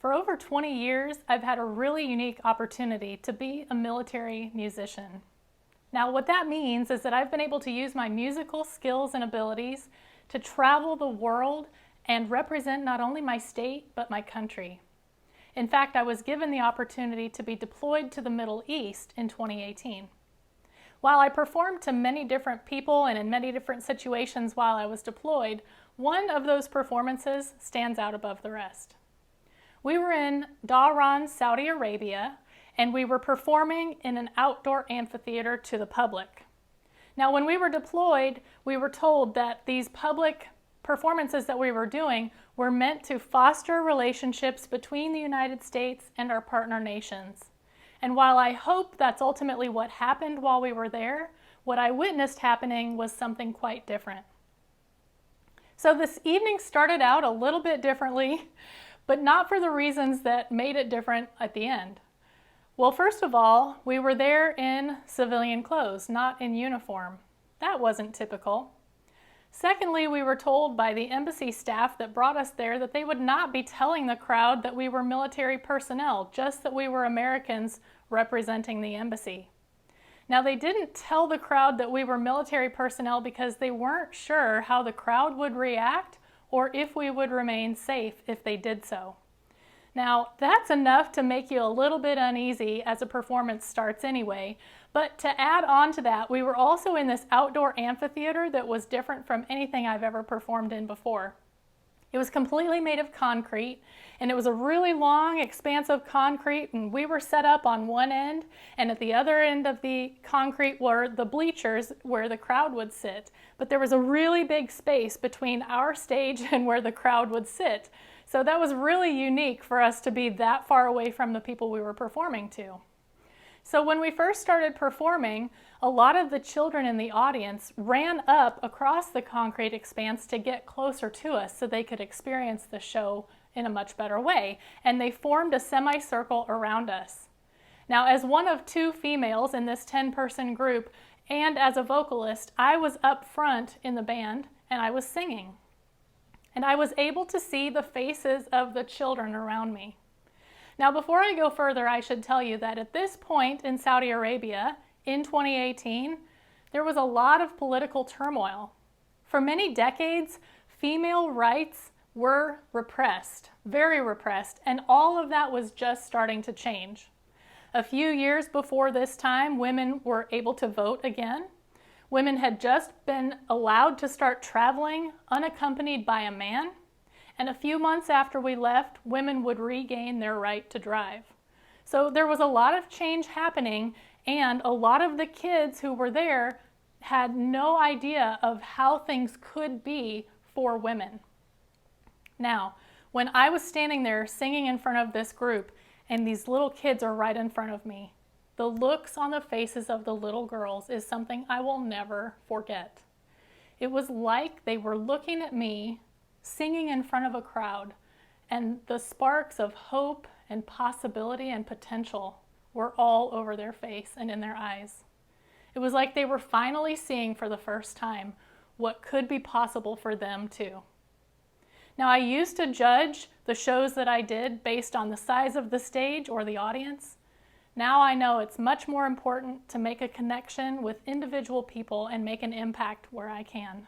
For over 20 years, I've had a really unique opportunity to be a military musician. Now, what that means is that I've been able to use my musical skills and abilities to travel the world and represent not only my state, but my country. In fact, I was given the opportunity to be deployed to the Middle East in 2018. While I performed to many different people and in many different situations while I was deployed, one of those performances stands out above the rest. We were in Dhahran, Saudi Arabia, and we were performing in an outdoor amphitheater to the public. Now, when we were deployed, we were told that these public performances that we were doing were meant to foster relationships between the United States and our partner nations. And while I hope that's ultimately what happened while we were there, what I witnessed happening was something quite different. So this evening started out a little bit differently, but not for the reasons that made it different at the end. Well, first of all, we were there in civilian clothes, not in uniform. That wasn't typical. Secondly, we were told by the embassy staff that brought us there that they would not be telling the crowd that we were military personnel, just that we were Americans representing the embassy. Now, they didn't tell the crowd that we were military personnel because they weren't sure how the crowd would react or if we would remain safe if they did so. Now, that's enough to make you a little bit uneasy as a performance starts anyway, but to add on to that, we were also in this outdoor amphitheater that was different from anything I've ever performed in before. It was completely made of concrete, and it was a really long expanse of concrete, and we were set up on one end, and at the other end of the concrete were the bleachers where the crowd would sit. But there was a really big space between our stage and where the crowd would sit. So that was really unique for us to be that far away from the people we were performing to. So when we first started performing, a lot of the children in the audience ran up across the concrete expanse to get closer to us so they could experience the show in a much better way, and they formed a semicircle around us. Now, as one of two females in this 10-person group, and as a vocalist, I was up front in the band and I was singing. And I was able to see the faces of the children around me. Now, before I go further, I should tell you that at this point in Saudi Arabia, in 2018, there was a lot of political turmoil. For many decades, female rights were repressed, very repressed, and all of that was just starting to change. A few years before this time, women were able to vote again. Women had just been allowed to start traveling unaccompanied by a man. And a few months after we left, women would regain their right to drive. So there was a lot of change happening, and a lot of the kids who were there had no idea of how things could be for women. Now, when I was standing there singing in front of this group, and these little kids are right in front of me, the looks on the faces of the little girls is something I will never forget. It was like they were looking at me, singing in front of a crowd, and the sparks of hope and possibility and potential were all over their face and in their eyes. It was like they were finally seeing for the first time what could be possible for them too. Now, I used to judge the shows that I did based on the size of the stage or the audience. Now I know it's much more important to make a connection with individual people and make an impact where I can.